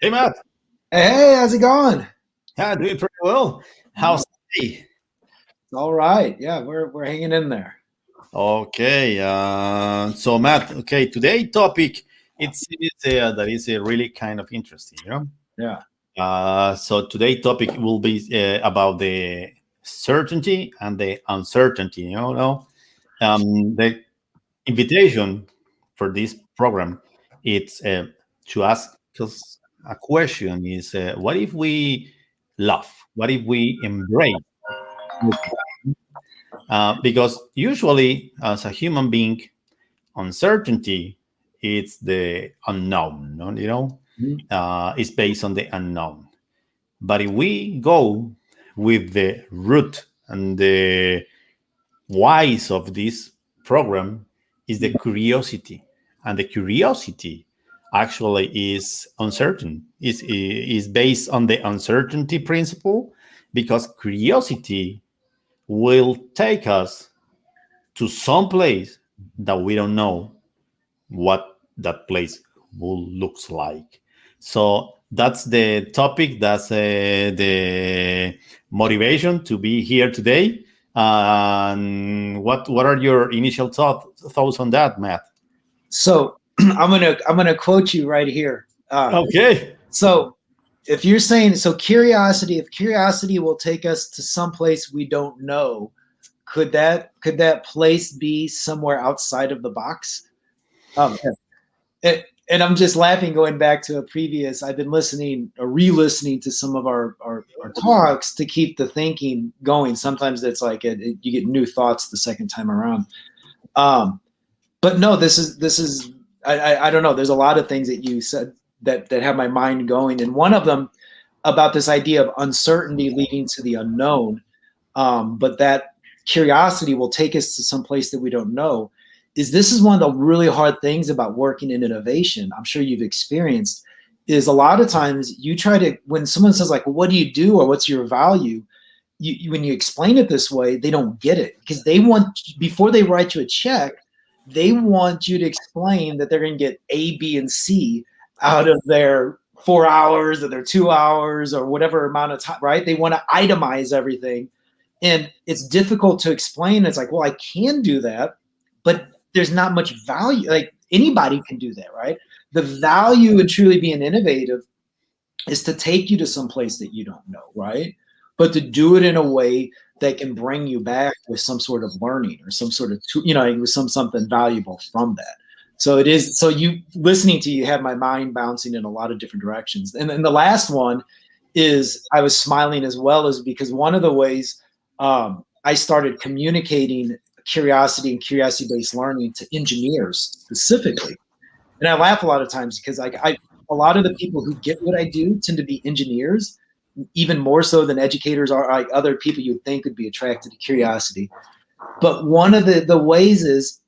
Hey, Matt. Hey, how's it going? Yeah, doing pretty well. How's the day? All right. Yeah, we're hanging in there. Okay. So, Matt. Okay, today topic that is really kind of interesting. Yeah. So today topic will be about the certainty and the uncertainty. The invitation for this program it's to ask us a question is what if we laugh? What if we embrace? Because usually, as a human being, uncertainty it's the unknown. Mhm. It's based on the unknown. But if we go with the root and the whys of this program, is the curiosity, and the curiosity actually is uncertain. Is based on the uncertainty principle because curiosity will take us to some place that we don't know what that place will looks like. So that's the topic. That's the motivation to be here today. And what are your initial thoughts on that, Matt? So I'm gonna quote you right here. Okay. So if you're saying so curiosity, if curiosity will take us to some place we don't know, could that place be somewhere outside of the box? Yeah. And I'm just laughing going back to a previous. I've been listening or re-listening to some of our talks to keep the thinking going. Sometimes it's like you get new thoughts the second time around. Um, but no, this is I don't know. There's a lot of things that you said that have my mind going, and one of them about this idea of uncertainty leading to the unknown. But that curiosity will take us to some place that we don't know. This is one of the really hard things about working in innovation. I'm sure you've experienced is a lot of times you try to when someone says like, well, "What do you do?" or "What's your value?" When you explain it this way, they don't get it because they want before they write you a check, they want you to explain that they're going to get A, B, and C out of their 4 hours or their 2 hours or whatever amount of time, right? They want to itemize everything. And it's difficult to explain. It's like, well, I can do that, but there's not much value. Like anybody can do that, right? The value in truly being innovative is to take you to some place that you don't know, right? But to do it in a way that can bring you back with some sort of learning or some sort of, with something valuable from that. So it is. So you listening to you have my mind bouncing in a lot of different directions. And then the last one is I was smiling as well as because one of the ways I started communicating curiosity and curiosity based learning to engineers specifically. And I laugh a lot of times because a lot of the people who get what I do tend to be engineers, even more so than educators are like other people you'd think would be attracted to curiosity. But one of the ways is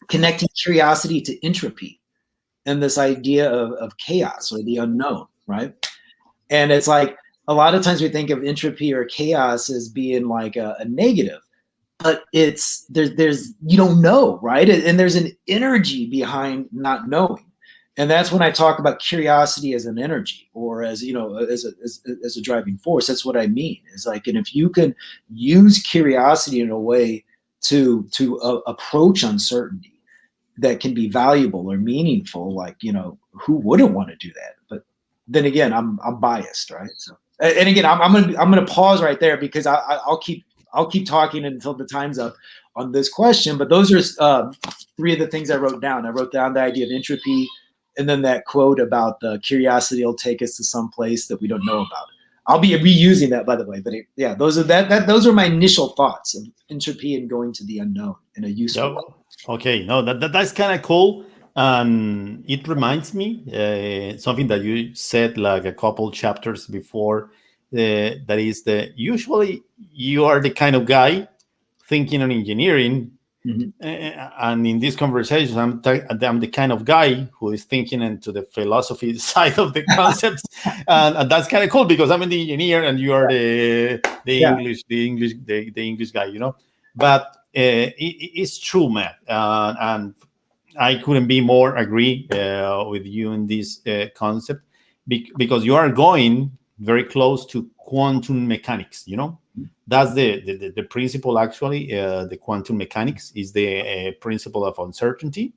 connecting curiosity to entropy and this idea of chaos or the unknown, right? And it's like a lot of times we think of entropy or chaos as being like a negative, but it's there's you don't know, right? And there's an energy behind not knowing. And that's when I talk about curiosity as an energy or as as a driving force. That's what I mean. Is like, and if you can use curiosity in a way to approach uncertainty that can be valuable or meaningful, like who wouldn't want to do that? But then again, I'm biased, right? So and again, I'm gonna pause right there because I'll keep talking until the time's up on this question. But those are three of the things I wrote down. I wrote down the idea of entropy, and then that quote about the curiosity will take us to some place that we don't know about. I'll be reusing that, by the way. But yeah, those are my initial thoughts of entropy and going to the unknown in a useful way. No, okay, no, that's kind of cool, and it reminds me something that you said like a couple chapters before. That is the usually you are the kind of guy thinking on engineering. Mhm. And in this conversation, I'm the kind of guy who is thinking into the philosophy side of the concepts, and that's kind of cool because I'm the engineer and you are the Yeah. English guy, But it's true, man, and I couldn't be more agree with you in this concept. because you are going very close to quantum mechanics. That's the principle. Actually, the quantum mechanics is the principle of uncertainty.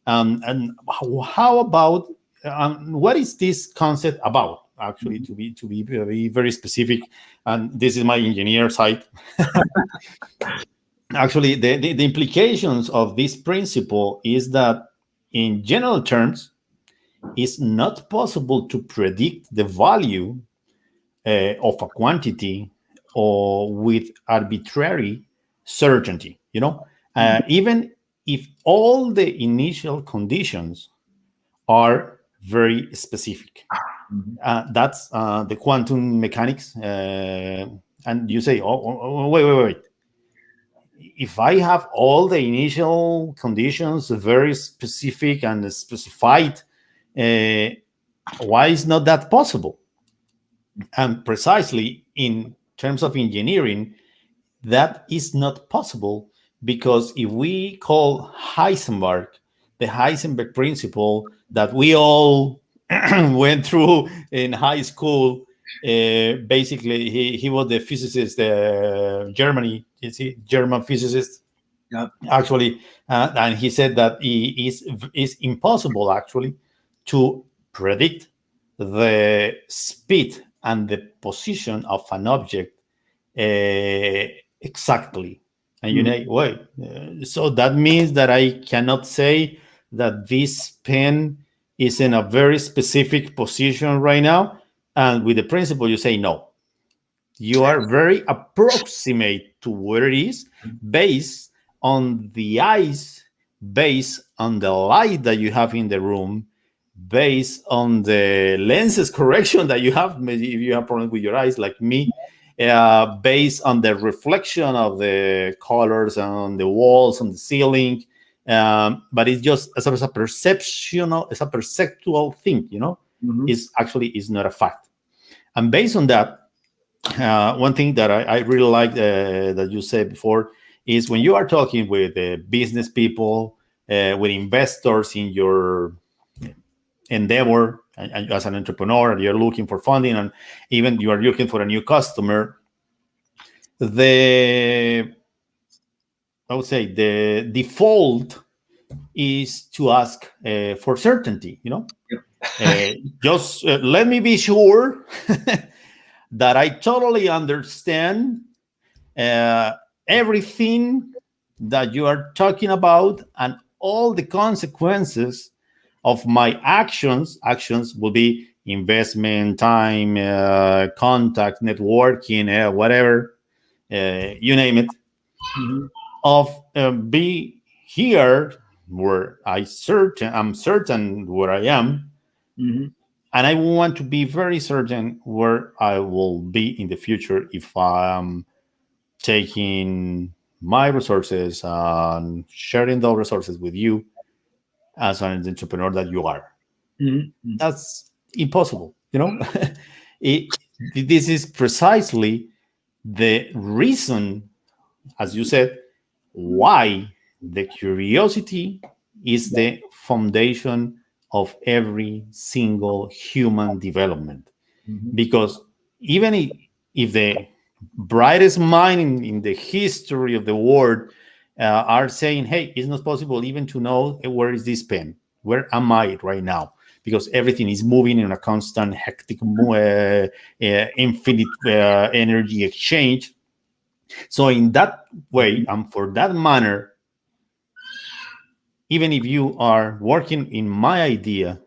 And how about what is this concept about? Actually, to be very, very specific, and this is my engineer side. Actually, the implications of this principle is that, in general terms, it's not possible to predict the value of a quantity or with arbitrary certainty. Even if all the initial conditions are very specific. That's the quantum mechanics. And you say, wait. If I have all the initial conditions very specific and specified, why is not that possible? And precisely in terms of engineering, that is not possible, because if we call Heisenberg the Heisenberg principle that we all went through in high school, basically he was the physicist, German physicist. Yep. Actually, and he said that is impossible actually to predict the speed and the position of an object exactly. And wait, so that means that I cannot say that this pen is in a very specific position right now. And with the principle, you say no. You are very approximate to where it is, based on the eyes, based on the light that you have in the room, based on the lenses correction that you have, maybe if you have problems with your eyes like me, based on the reflection of the colors on the walls, on the ceiling. But it's just as a perceptual thing, It's actually is not a fact. And based on that, one thing that I really like that you said before is when you are talking with business people, with investors in your endeavor, and as an entrepreneur, and you're looking for funding, and even you are looking for a new customer, I would say the default is to ask for certainty. Just let me be sure that I totally understand everything that you are talking about, and all the consequences of my actions. Actions will be investment, time, contact, networking, whatever, you name it. Of be here where I'm certain where I am. And I want to be very certain where I will be in the future if I'm taking my resources and sharing those resources with you as an entrepreneur that you are. That's impossible. This is precisely the reason, as you said, why the curiosity is the foundation of every single human development. Because even if the brightest mind in the history of the world are saying, hey, it's not possible even to know where is this pen, where am I right now, because everything is moving in a constant hectic infinite energy exchange. So in that way, and for that manner, even if you are working in my idea,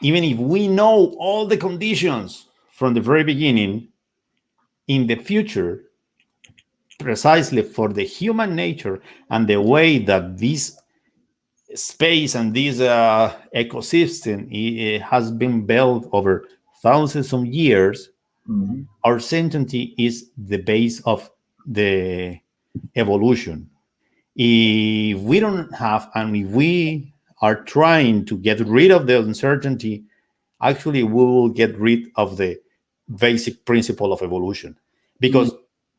even if we know all the conditions from the very beginning, in the future, precisely for the human nature and the way that this space and this ecosystem has been built over thousands of years, our certainty is the base of the evolution. If we don't have, and if we are trying to get rid of the uncertainty, actually we will get rid of the basic principle of evolution. Because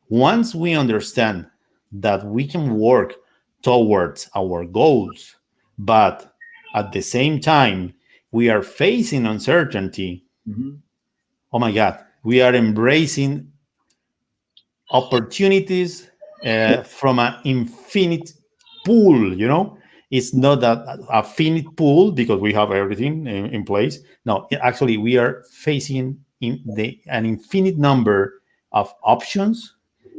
once we understand that we can work towards our goals, but at the same time we are facing uncertainty, Mhm. Oh my God, we are embracing opportunities from an infinite pool. It's not a finite pool because we have everything in place. No, actually, we are facing an infinite number of options,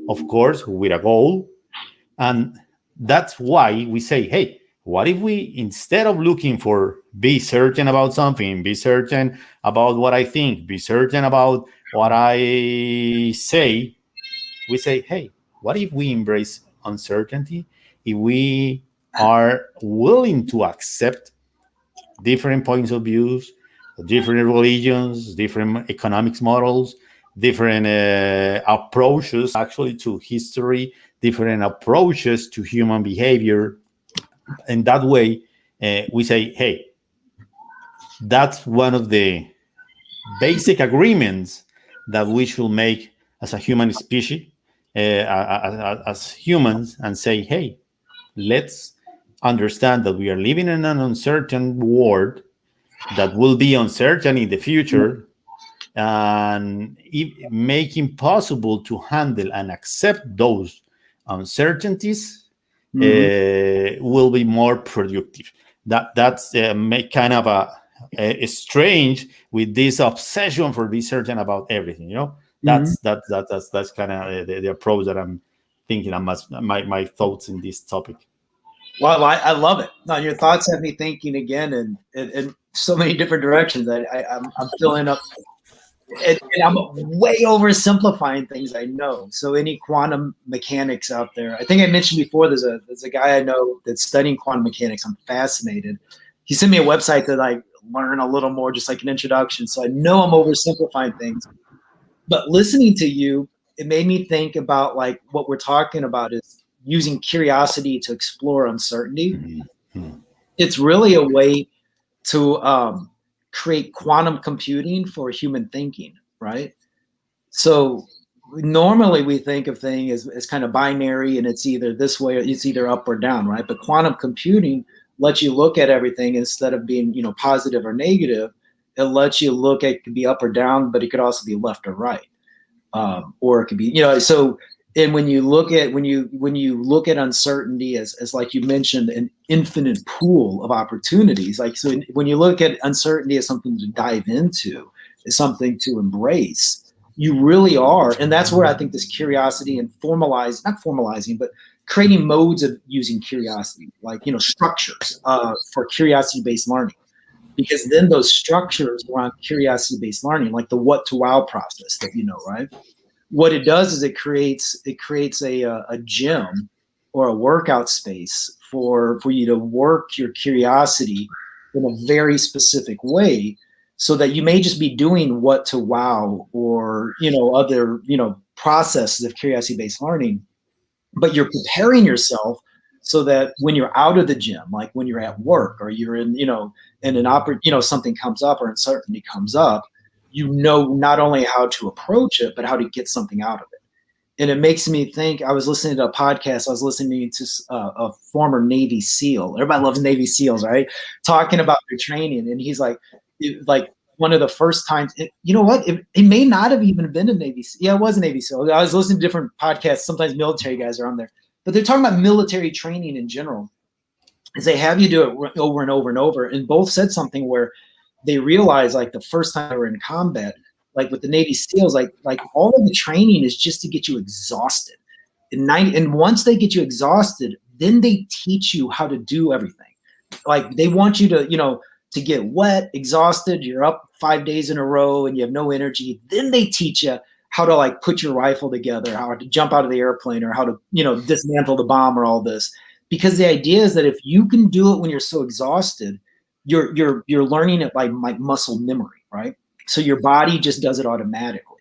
of course, with a goal. And that's why we say, hey, what if we, instead of looking for be certain about something, be certain about what I think, be certain about what I say, we say, hey, what if we embrace uncertainty? If we are willing to accept different points of views, different religions, different economics models, different approaches actually to history, different approaches to human behavior. And that way, we say, hey, that's one of the basic agreements that we should make as a human species, as humans, and say, hey, let's understand that we are living in an uncertain world that will be uncertain in the future, and making possible to handle and accept those uncertainties will be more productive. That's kind of a strange with this obsession for being certain about everything. That's kind of the approach that I'm thinking. My thoughts in this topic. Well, I love it. No, your thoughts have me thinking again in so many different directions. I'm filling up, and I'm way oversimplifying things. I know. So any quantum mechanics out there, I think I mentioned before. There's a guy I know that's studying quantum mechanics. I'm fascinated. He sent me a website that I learn a little more, just like an introduction. So I know I'm oversimplifying things, but listening to you, it made me think about like what we're talking about is using curiosity to explore uncertainty. Mm-hmm. It's really a way to create quantum computing for human thinking, right? So normally we think of things as kind of binary, and it's either this way or it's either up or down, right? But quantum computing lets you look at everything instead of being, positive or negative. It lets you look at, it could be up or down, but it could also be left or right, or it could be, so. And when you look at uncertainty as like you mentioned, an infinite pool of opportunities, like, so when you look at uncertainty as something to dive into, as something to embrace, you really are. And that's where I think this curiosity and not formalizing, but creating modes of using curiosity, like, structures for curiosity-based learning. Because then those structures around curiosity-based learning, like the what to wow process that right? What it does is it creates a gym or a workout space for you to work your curiosity in a very specific way, so that you may just be doing what to wow or other processes of curiosity-based learning, but you're preparing yourself so that when you're out of the gym, like when you're at work or you're in something comes up or uncertainty comes up, not only how to approach it, but how to get something out of it. And it makes me think, I was listening to a podcast, I was listening to a former Navy SEAL. Everybody loves Navy SEALs, right? Talking about their training. And he's like one of the first times, it may not have even been a Navy SEAL. Yeah, it was a Navy SEAL. I was listening to different podcasts. Sometimes military guys are on there, but they're talking about military training in general. Is they have you do it over and over and over. And both said something where they realized, like, the first time they were in combat, like with the Navy SEALs, like all of the training is just to get you exhausted. And once they get you exhausted, then they teach you how to do everything. Like, they want you to get wet, exhausted, you're up 5 days in a row and you have no energy. Then they teach you how to, like, put your rifle together, how to jump out of the airplane, or how to, dismantle the bomb, or all this. Because the idea is that if you can do it when you're so exhausted, you're learning it by muscle memory, right? So your body just does it automatically.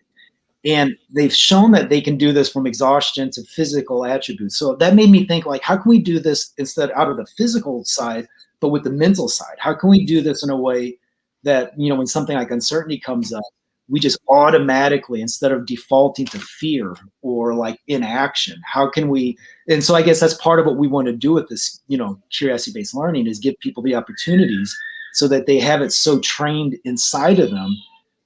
And they've shown that they can do this from exhaustion to physical attributes. So that made me think, like, how can we do this instead out of the physical side, but with the mental side? How can we do this in a way that, when something like uncertainty comes up, we just automatically, instead of defaulting to fear or like inaction, how can we? And so I guess that's part of what we want to do with this, curiosity-based learning, is give people the opportunities so that they have it so trained inside of them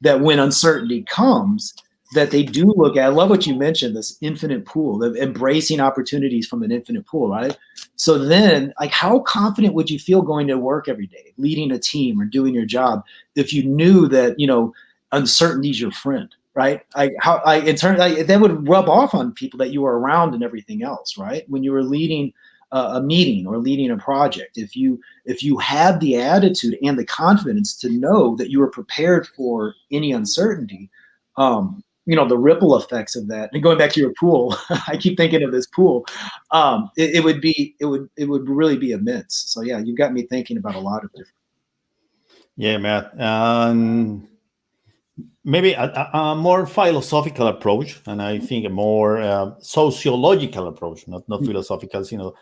that when uncertainty comes, that they do look at. I love what you mentioned, this infinite pool, of embracing opportunities from an infinite pool, right? So then, like, how confident would you feel going to work every day, leading a team or doing your job, if you knew that, uncertainty is your friend, right? That would rub off on people that you were around and everything else, right? When you were leading a meeting or leading a project, if you had the attitude and the confidence to know that you were prepared for any uncertainty, the ripple effects of that. And going back to your pool, I keep thinking of this pool. It would really be immense. So yeah, you got me thinking about a lot of different. Yeah, Matt. Maybe a more philosophical approach, and I think a more sociological approach, not philosophical. So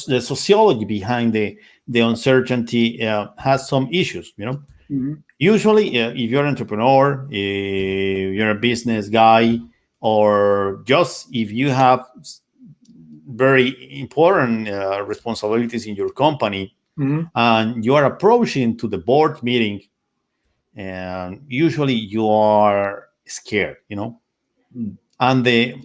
the sociology behind the uncertainty has some issues. Mm-hmm. Usually, if you're an entrepreneur, if you're a business guy, or just if you have very important responsibilities in your company, mm-hmm. and you are approaching to the board meeting, and usually you are scared, and the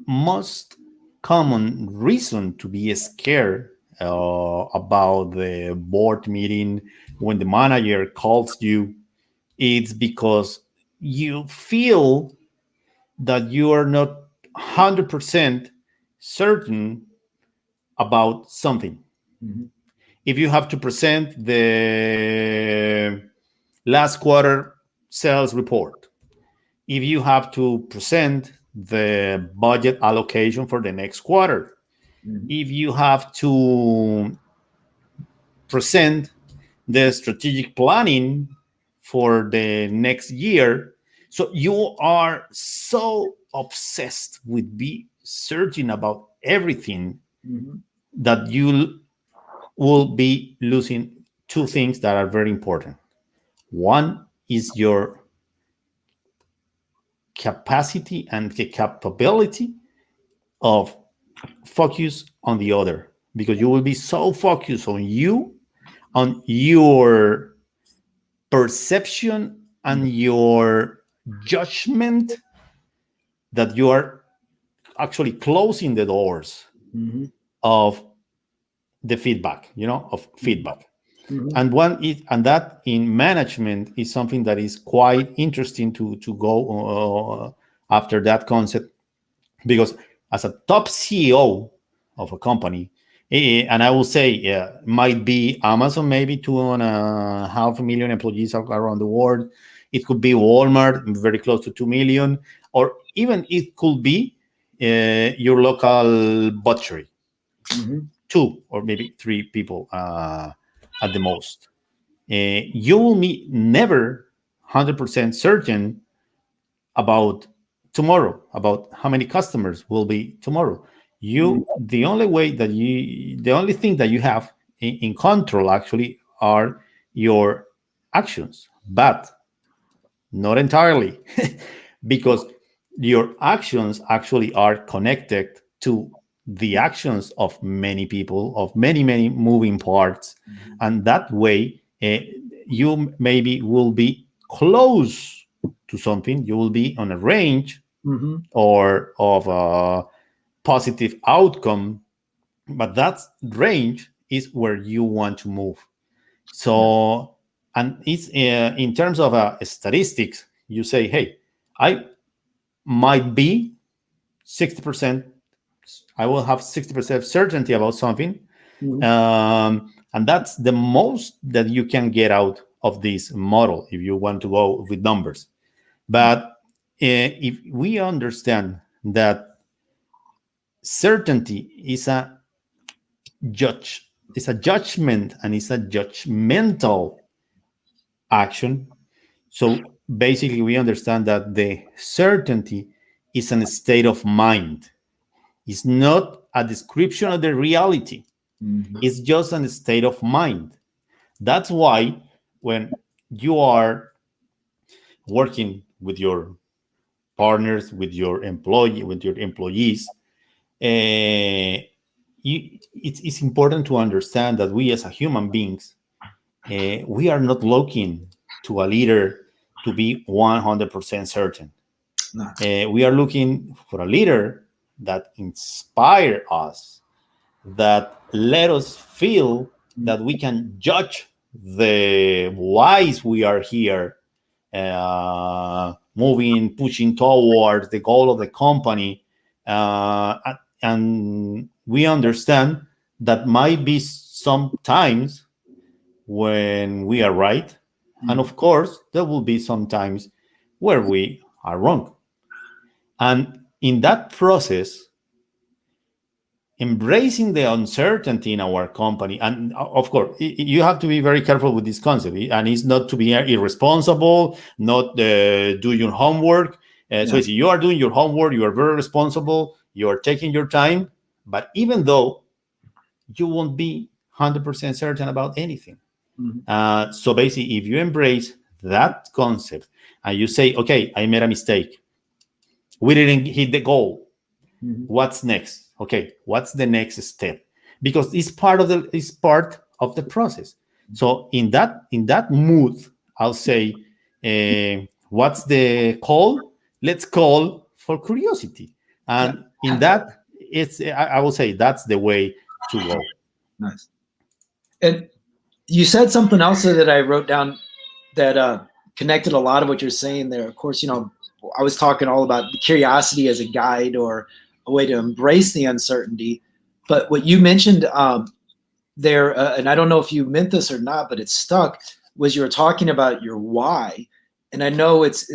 most common reason to be scared about the board meeting when the manager calls you, it's because you feel that you are not 100% certain about something. Mm-hmm. If you have to present the last quarter sales report, if you have to present the budget allocation for the next quarter, mm-hmm. if you have to present the strategic planning for the next year, so you are so obsessed with be certain about everything Mm-hmm. that you will be losing two things that are very important. One is your capacity and the capability of focus on the other, because you will be so focused on your perception and your judgment, that you are actually closing the doors Mm-hmm. of the feedback, of feedback. Mm-hmm. And that in management is something that is quite interesting to go after that concept, because as a top CEO of a company, and I will say might be Amazon, maybe 2.5 million employees around the world. It could be Walmart, very close to 2 million, or even it could be your local butchery, Mm-hmm. 2 or maybe 3 people at the most. You will be never 100% certain about tomorrow, about how many customers will be tomorrow. The only thing that you have in control actually are your actions, but not entirely, because your actions actually are connected to the actions of many people, of many moving parts, and that way you maybe will be close to something. You will be on a range Mm-hmm. or of a positive outcome, but that range is where you want to move. So, and it's in terms of statistics, you say, hey, I might be 60%, I will have 60% certainty about something. Mm-hmm. And that's the most that you can get out of this model if you want to go with numbers. But if we understand that certainty is a judgment, and it's a judgmental action. So basically, we understand that the certainty is a state of mind. It's not a description of the reality. Mm-hmm. It's just a state of mind. That's why when you are working with your partners, with your employees, it's important to understand that we as a human beings, we are not looking to a leader to be 100% certain. No. We are looking for a leader that inspire us, that let us feel that we can judge the whys we are here, moving, pushing towards the goal of the company. And we understand that might be sometimes when we are right. And of course, there will be some times where we are wrong. And in that process, embracing the uncertainty in our company, and of course you have to be very careful with this concept, and it's not to be irresponsible, not do your homework. So if you are doing your homework, you are very responsible, you are taking your time, but even though you won't be 100% certain about anything. So basically, if you embrace that concept and you say, okay, I made a mistake, we didn't hit the goal, what's next? Okay, what's the next step? Because it's part of the process. So in that mood, I'll say, what's the call? Let's call for curiosity. And in that, I will say that's the way to go. Nice. And you said something else that I wrote down that connected a lot of what you're saying there. Of course, I was talking all about curiosity as a guide or a way to embrace the uncertainty. But what you mentioned there, and I don't know if you meant this or not, but it stuck, was you were talking about your why. And I know it's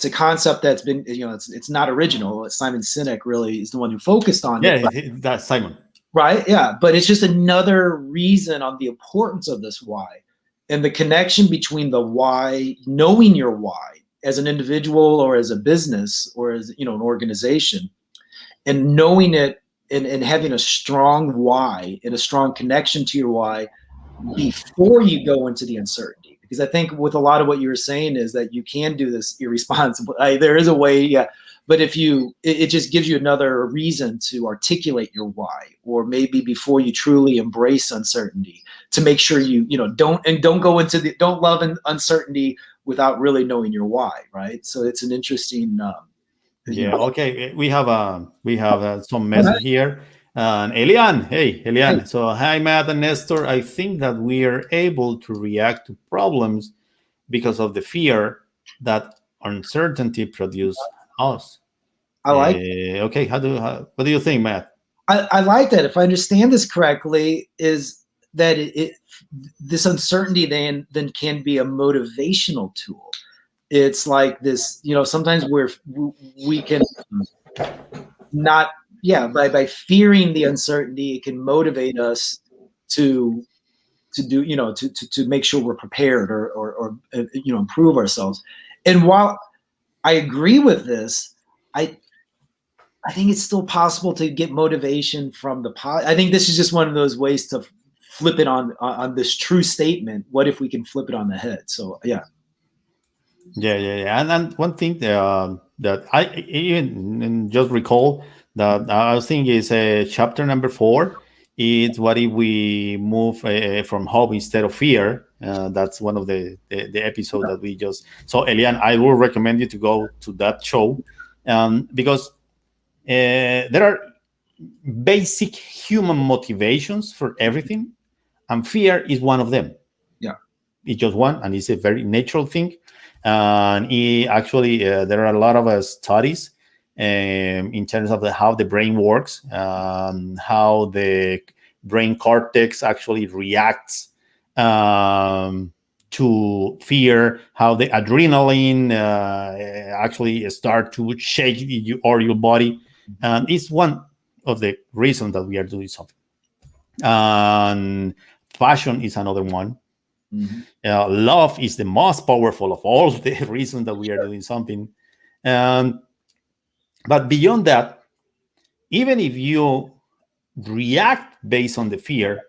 a concept that's been, it's not original. Simon Sinek really is the one who focused on it. Yeah, that's Simon. Right. Yeah. But it's just another reason on the importance of this why and the connection between the why, knowing your why as an individual or as a business or as, an organization, and knowing it and having a strong why and a strong connection to your why before you go into the uncertainty. Because I think with a lot of what you were saying is that you can do this irresponsibly. There is a way, yeah. But if it just gives you another reason to articulate your why, or maybe before you truly embrace uncertainty, to make sure don't go into don't love uncertainty without really knowing your why, right? So it's an interesting. Okay. We have some message here. Elian, hey, Elian. Hey. So hi, Matt and Nestor. I think that we are able to react to problems because of the fear that uncertainty produces us. I like. Okay, what do you think, Matt? I like that. If I understand this correctly, is that this uncertainty then can be a motivational tool. It's like this, sometimes we can not, by fearing the uncertainty, it can motivate us to do, to make sure we're prepared or improve ourselves. And while I agree with this, I think it's still possible to get motivation from I think this is just one of those ways to flip it on this true statement. What if we can flip it on the head? So, yeah. And one thing that I even just recall that I think is chapter number 4. It's what if we move from hope instead of fear. That's one of the episode that we just saw. Elian, I will recommend you to go to that show because there are basic human motivations for everything, and fear is one of them. Yeah, it's just one, and it's a very natural thing. And actually, there are a lot of studies in terms of how the brain works, how the brain cortex actually reacts to fear, how the adrenaline actually start to shake your body. And it's one of the reasons that we are doing something. And passion is another one. Mm-hmm. Love is the most powerful of all the reasons that we are doing something. But beyond that, even if you react based on the fear,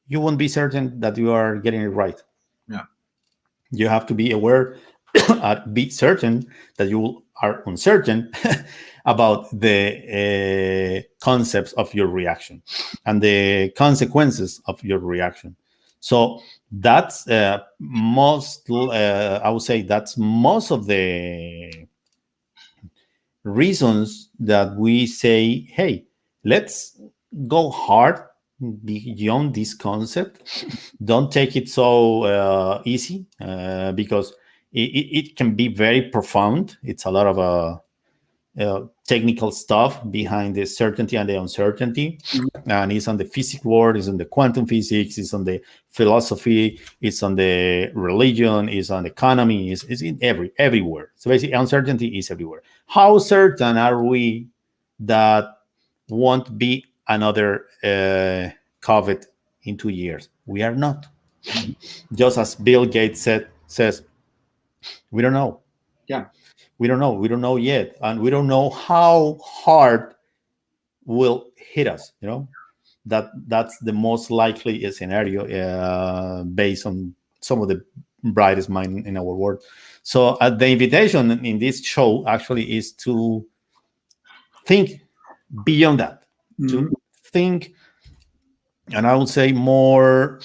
you won't be certain that you are getting it right. Yeah. You have to be aware and be certain that you are uncertain about the concepts of your reaction and the consequences of your reaction. So that's most. I would say that's most of the reasons that we say, hey, let's go hard beyond this concept. Don't take it so easy because it can be very profound. It's a lot of technical stuff behind the certainty and the uncertainty. And it's on the physics world, it's on the quantum physics, it's on the philosophy, it's on the religion, it's on the economy, it's in everywhere. So basically uncertainty is everywhere. How certain are we that won't be another COVID in 2 years? We are not. Just as Bill Gates says, we don't know. Yeah. We don't know. We don't know yet. And we don't know how hard will hit us. That's the most likely scenario based on some of the brightest mind in our world. So the invitation in this show actually is to think beyond that, to think, and I would say more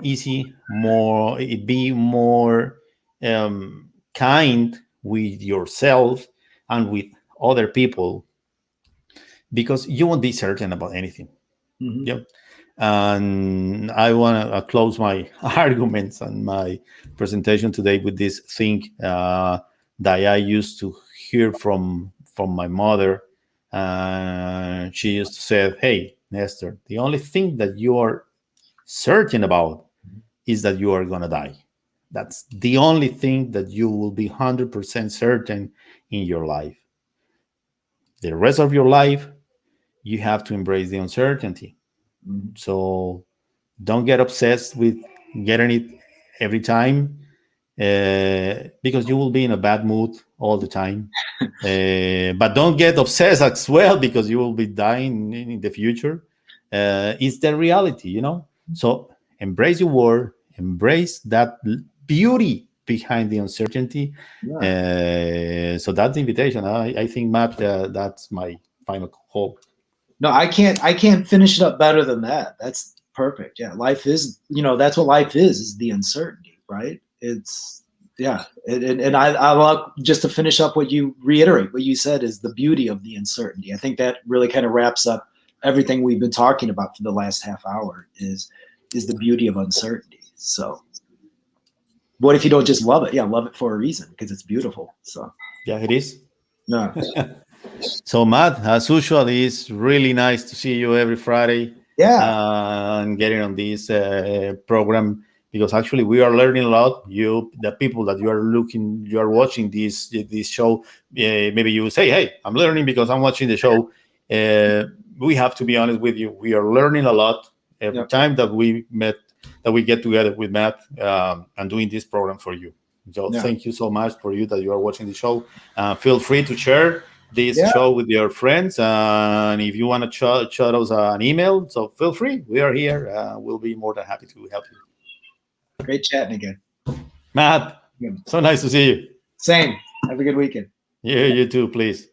easy, be more kind with yourself and with other people, because you won't be certain about anything. Yep. And I want to close my arguments and my presentation today with this thing that I used to hear from my mother. She used to say, hey, Nestor, the only thing that you are certain about is that you are going to die. That's the only thing that you will be 100% certain in your life. The rest of your life, you have to embrace the uncertainty. So don't get obsessed with getting it every time, because you will be in a bad mood all the time. But don't get obsessed as well, because you will be dying in the future. It's the reality, So embrace your world, embrace that beauty behind the uncertainty. So that's the invitation. I think, Matt, that's my final hope. No, I can't finish it up better than that. That's perfect. Yeah, life is, that's what life is the uncertainty, right? It's, yeah. And I love, just to finish up what you reiterate, what you said is the beauty of the uncertainty. I think that really kind of wraps up everything we've been talking about for the last half hour is the beauty of uncertainty. So what if you don't just love it? Yeah, love it for a reason, because it's beautiful. So yeah, it is. No. So Matt, as usual, it's really nice to see you every Friday. Yeah. And getting on this program, because actually we are learning a lot. The people that you are watching this show, maybe you will say, hey, I'm learning because I'm watching the show. We have to be honest with you. We are learning a lot every time that we get together with Matt and doing this program for you. So thank you so much for you that you are watching the show. Feel free to share this show with your friends, and if you want to chat us an email, so feel free. We are here. We'll be more than happy to help you. Great chatting again, Matt. So nice to see you. Same. Have a good weekend. Yeah, you too, please.